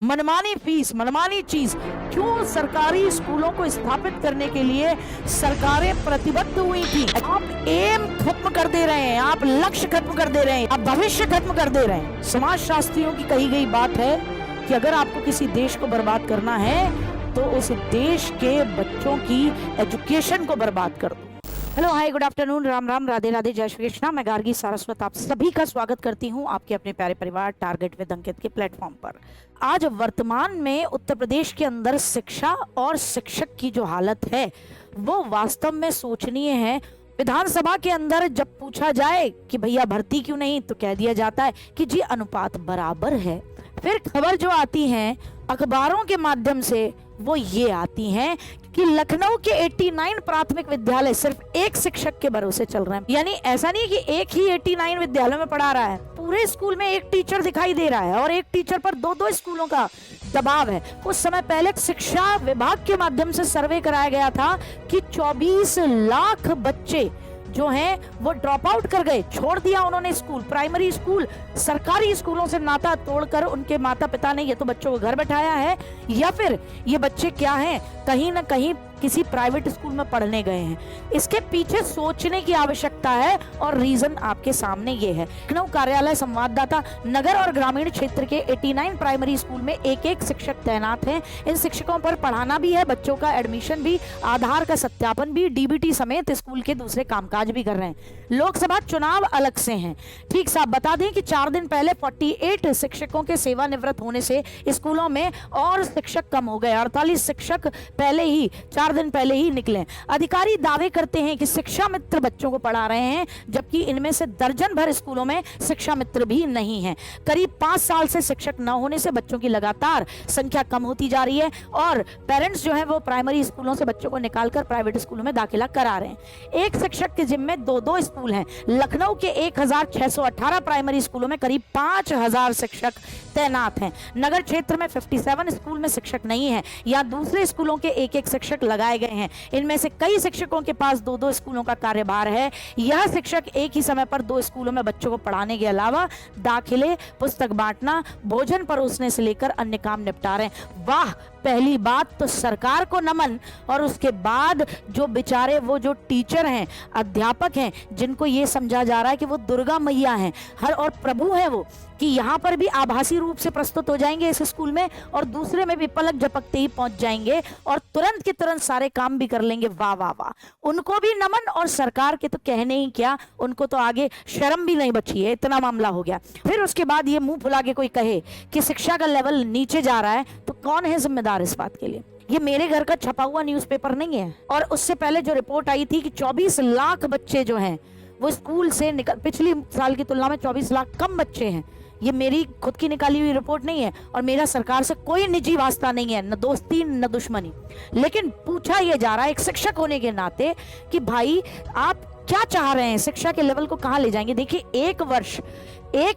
मनमानी फीस, मनमानी चीज। क्यों सरकारी स्कूलों को स्थापित करने के लिए सरकारें प्रतिबद्ध हुई थी। आप एम खत्म कर दे रहे हैं, आप लक्ष्य खत्म कर दे रहे हैं, आप भविष्य खत्म कर दे रहे हैं। समाजशास्त्रियों की कही गई बात है कि अगर आपको किसी देश को बर्बाद करना है तो उस देश के बच्चों की एजुकेशन को बर्बाद कर दो। हेलो, हाय, गुड आफ्टरनून, राम राम, राधे राधे, जय श्री कृष्णा। मैं गार्गी सारस्वत आप सभी का स्वागत करती हूं आपके अपने प्यारे परिवार टारगेट विद अंकित के प्लेटफॉर्म पर। आज वर्तमान में उत्तर प्रदेश के अंदर शिक्षा और शिक्षक की जो हालत है वो वास्तव में शोचनीय है। विधानसभा के अंदर जब पूछा जाए कि भैया भर्ती क्यों नहीं, तो कह दिया जाता है कि जी अनुपात बराबर है। फिर खबर जो आती है अखबारों के माध्यम से वो ये आती हैं कि लखनऊ के 89 प्राथमिक विद्यालय सिर्फ एक शिक्षक के भरोसे चल रहे हैं। यानी ऐसा नहीं कि एक ही 89 विद्यालयों में पढ़ा रहा है, पूरे स्कूल में एक टीचर दिखाई दे रहा है और एक टीचर पर दो स्कूलों का दबाव है। कुछ समय पहले शिक्षा विभाग के माध्यम से सर्वे कराया गया था कि 24 लाख बच्चे जो हैं वो ड्रॉप आउट कर गए, छोड़ दिया उन्होंने स्कूल, प्राइमरी स्कूल। सरकारी स्कूलों से नाता तोड़कर उनके माता पिता ने ये तो बच्चों को घर बैठाया है या फिर ये बच्चे क्या हैं, कहीं ना कहीं किसी प्राइवेट स्कूल में पढ़ने गए हैं। इसके पीछे सोचने की आवश्यकता है और रीजन आपके सामने ये है। लखनऊ कार्यालय संवाददाता नगर और ग्रामीण क्षेत्र के 89 प्राइमरी स्कूल में एक शिक्षक तैनात हैं। इन शिक्षकों पर पढ़ाना भी है, बच्चों का एडमिशन भी, आधार का सत्यापन भी, डीबीटी समेत स्कूल के दूसरे कामकाज भी कर रहे हैं। लोकसभा चुनाव अलग से हैं। ठीक साहब, बता दें कि 4 दिन पहले 48 शिक्षकों के सेवानिवृत्त होने से स्कूलों में और शिक्षक कम हो गए। 48 शिक्षक पहले ही 4 दिन पहले ही निकले। अधिकारी दावे करते हैं कि शिक्षा मित्र बच्चों को पढ़ा रहे हैं, जबकि इनमें से दर्जन भर स्कूलों में शिक्षा मित्र भी नहीं हैं। करीब 5 साल से शिक्षक न होने से बच्चों की लगातार संख्या कम होती जा रही है और पेरेंट्स जो है वो प्राइमरी स्कूलों से बच्चों को निकालकर प्राइवेट स्कूलों में दाखिला करा रहे हैं। एक शिक्षक के जिम्मे 2 स्कूल हैं। लखनऊ के 1618 प्राइमरी स्कूलों में करीब 5000 शिक्षक तैनात हैं। नगर क्षेत्र में 57 स्कूल में शिक्षक नहीं है या दूसरे स्कूलों के एक शिक्षक लगाए गए हैं। इनमें से कई शिक्षकों के पास 2 स्कूलों का कार्यभार है। यह शिक्षक एक ही समय पर 2 स्कूलों में बच्चों को पढ़ाने के अलावा दाखिले, पुस्तक बांटना, भोजन परोसने से लेकर अन्य काम निपटा रहे हैं। वाह, पहली बात तो सरकार को नमन। और उसके बाद जो बेचारे वो जो टीचर हैं, अध्यापक हैं, जिनको ये समझा जा रहा है कि वो दुर्गा मैया हैं, हर और प्रभु हैं वो, कि यहाँ पर भी आभासी रूप से प्रस्तुत हो जाएंगे इस स्कूल में और दूसरे में भी पलक झपकते ही पहुंच जाएंगे और तुरंत के तुरंत सारे काम भी कर लेंगे। वाह वाह वाह, उनको भी नमन। और सरकार के तो कहने ही क्या, उनको तो आगे शर्म भी नहीं बची है, इतना मामला हो गया। फिर उसके बाद ये मुंह फुला के कोई कहे कि शिक्षा का लेवल नीचे जा रहा है तो कौन है जिम्मेदार इस बात के लिए। ये मेरे घर का छपा हुआ न्यूज़पेपर नहीं है। और उससे पहले जो रिपोर्ट आई थी कि 24 लाख बच्चे जो हैं वो स्कूल से निकल, पिछली साल की तुलना में 24 लाख कम बच्चे हैं। ये मेरी खुद की निकाली हुई रिपोर्ट नहीं है और मेरा सरकार से कोई निजी वास्ता नहीं है, न दोस्ती न दुश्मनी। लेकिन पूछा यह जा रहा है एक शिक्षक होने के नाते कि भाई आप क्या चाह रहे हैं, शिक्षा के लेवल को कहां ले जाएंगे। देखिए, एक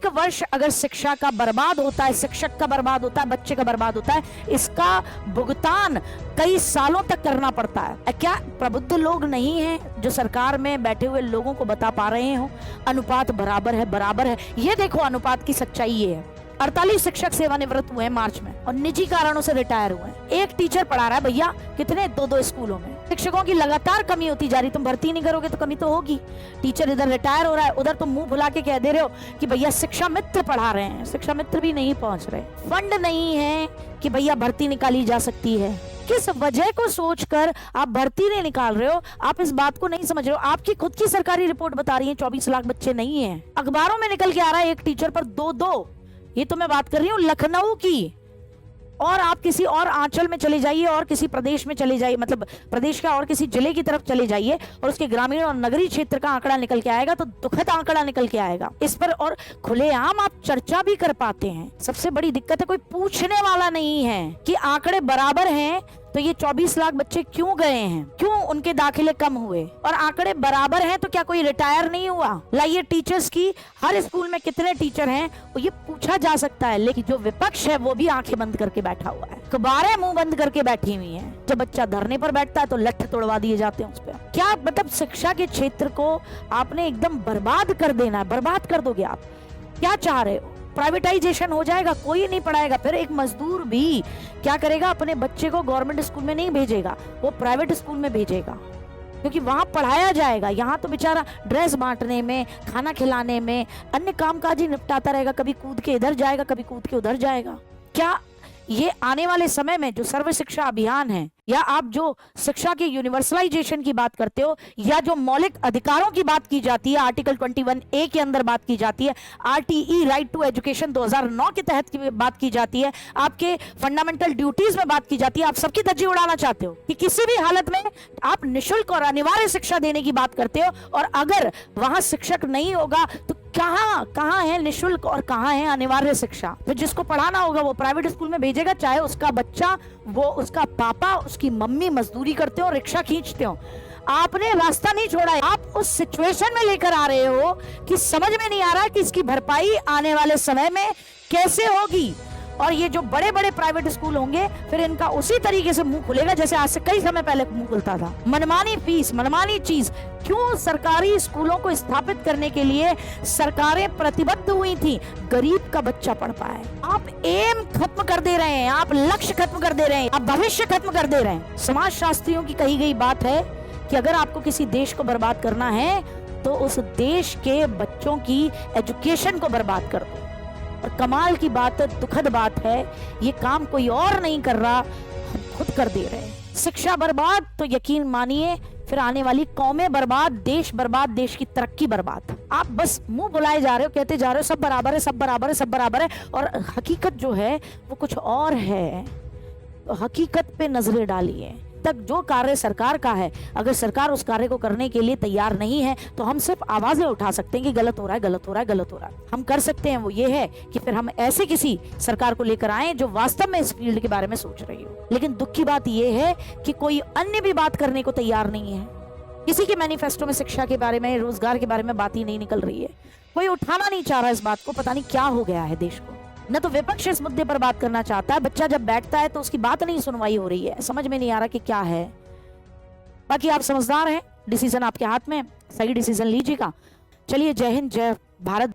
वर्ष अगर शिक्षा का बर्बाद होता है, शिक्षक का बर्बाद होता है, बच्चे का बर्बाद होता है, इसका भुगतान कई सालों तक करना पड़ता है। क्या प्रबुद्ध लोग नहीं हैं जो सरकार में बैठे हुए लोगों को बता पा रहे हो अनुपात बराबर है, बराबर है। ये देखो अनुपात की सच्चाई ये है। 48 शिक्षक सेवानिवृत्त हुए हैं मार्च में और निजी कारणों से रिटायर हुए हैं। एक टीचर पढ़ा रहा है भैया कितने 2 स्कूलों में। शिक्षकों की लगातार कमी होती जा रही, तुम भर्ती नहीं करोगे तो कमी तो होगी। टीचर इधर रिटायर हो रहा है, उधर तुम मुंह भुला के कह दे रहे हो कि भैया शिक्षा मित्र पढ़ा रहे हैं। शिक्षा मित्र भी नहीं पहुंच रहे, फंड नहीं है कि भैया भर्ती निकाली जा सकती है। किस वजह को सोचकर आप भर्ती नहीं निकाल रहे हो, आप इस बात को नहीं समझ रहे हो। आपकी खुद की सरकारी रिपोर्ट बता रही है 24 लाख बच्चे नहीं है। अखबारों में निकल के आ रहा है एक टीचर पर 2। ये तो मैं बात कर रही हूँ लखनऊ की। और आप किसी और आंचल में चले जाइए और किसी प्रदेश में चले जाइए, मतलब प्रदेश का और किसी जिले की तरफ चले जाइए और उसके ग्रामीण और नगरीय क्षेत्र का आंकड़ा निकल के आएगा तो दुखद आंकड़ा निकल के आएगा इस पर। और खुलेआम आप चर्चा भी कर पाते हैं। सबसे बड़ी दिक्कत है कोई पूछने वाला नहीं है कि आंकड़े बराबर हैं तो ये 24 लाख बच्चे क्यों गए हैं, क्यों उनके दाखिले कम हुए। और आंकड़े बराबर हैं तो क्या कोई रिटायर नहीं हुआ। लाइए टीचर्स की, हर स्कूल में कितने टीचर हैं वो ये पूछा जा सकता है। लेकिन जो विपक्ष है वो भी आंखें बंद करके बैठा हुआ है, अखबारें मुंह बंद करके बैठी हुई हैं। जब बच्चा धरने पर बैठता है तो लठ तोड़वा दिए जाते हैं उस पर। क्या मतलब शिक्षा के क्षेत्र को आपने एकदम बर्बाद कर देना है, बर्बाद कर दोगे आप। क्या चाह रहे हो, प्राइवेटाइजेशन हो जाएगा, कोई नहीं पढ़ाएगा। फिर एक मजदूर भी क्या करेगा, अपने बच्चे को गवर्नमेंट स्कूल में नहीं भेजेगा, वो प्राइवेट स्कूल में भेजेगा, क्योंकि वहां पढ़ाया जाएगा। यहाँ तो बेचारा ड्रेस बांटने में, खाना खिलाने में, अन्य कामकाज ही निपटाता रहेगा, कभी कूद के इधर जाएगा, कभी कूद के उधर जाएगा। क्या ये आने वाले समय में जो सर्व शिक्षा अभियान है, या आप जो शिक्षा के यूनिवर्सलाइजेशन की बात करते हो, या जो मौलिक अधिकारों की बात की जाती है, आर्टिकल 21A के अंदर बात की जाती है, RTE राइट टू एजुकेशन 2009 के तहत की बात की जाती है, आपके फंडामेंटल ड्यूटीज में बात की जाती है, आप सबकी धज्जी उड़ाना चाहते हो कि किसी भी हालत में आप निःशुल्क और अनिवार्य शिक्षा देने की बात करते हो, और अगर वहां शिक्षक नहीं होगा तो कहां है निःशुल्क और कहां है अनिवार्य शिक्षा। तो जिसको पढ़ाना होगा वो प्राइवेट स्कूल में भेजेगा, चाहे उसका बच्चा, वो उसका पापा, उसकी मम्मी मजदूरी करते हो, रिक्शा खींचते हो। आपने रास्ता नहीं छोड़ा है, आप उस सिचुएशन में लेकर आ रहे हो कि समझ में नहीं आ रहा कि इसकी भरपाई आने वाले समय में कैसे होगी। और ये जो बड़े बड़े प्राइवेट स्कूल होंगे, फिर इनका उसी तरीके से मुंह खुलेगा जैसे आज से कई समय पहले मुंह खुलता था। मनमानी फीस, मनमानी चीज। क्यों सरकारी स्कूलों को स्थापित करने के लिए सरकारें प्रतिबद्ध हुई थी, गरीब का बच्चा पढ़ पाए। आप एम खत्म कर दे रहे हैं, आप लक्ष्य खत्म कर दे रहे हैं, आप भविष्य खत्म कर दे रहे हैं। समाज शास्त्रियों की कही गई बात है कि अगर आपको किसी देश को बर्बाद करना है तो उस देश के बच्चों की एजुकेशन को बर्बाद कर दो। और कमाल की बात है, दुखद बात है, ये काम कोई और नहीं कर रहा, हम खुद कर दे रहे हैं। शिक्षा बर्बाद तो यकीन मानिए फिर आने वाली कौमें बर्बाद, देश बर्बाद, देश की तरक्की बर्बाद। आप बस मुंह बुलाए जा रहे हो, कहते जा रहे हो सब बराबर है, सब बराबर है, सब बराबर है, और हकीकत जो है वो कुछ और है। तो हकीकत पे नजरें डालिए। तक जो कार्य सरकार का है, अगर सरकार उस कार्य को करने के लिए तैयार नहीं है तो हम सिर्फ आवाजें उठा सकते हैं कि गलत हो रहा है, गलत हो रहा है, गलत हो रहा है। हम कर सकते हैं वो ये है कि फिर हम ऐसे किसी सरकार को लेकर आए जो वास्तव में इस फील्ड के बारे में सोच रही हो। लेकिन दुख की बात ये है कि कोई अन्य भी बात करने को तैयार नहीं है। किसी के मैनिफेस्टो में शिक्षा के बारे में, रोजगार के बारे में बात ही नहीं निकल रही है। कोई उठाना नहीं चाह रहा इस बात को। पता नहीं क्या हो गया है देश को। न तो विपक्ष इस मुद्दे पर बात करना चाहता है, बच्चा जब बैठता है तो उसकी बात नहीं सुनवाई हो रही है। समझ में नहीं आ रहा कि क्या है। बाकी आप समझदार हैं, डिसीजन आपके हाथ में, सही डिसीजन लीजिएगा। चलिए, जय हिंद, जय भारत।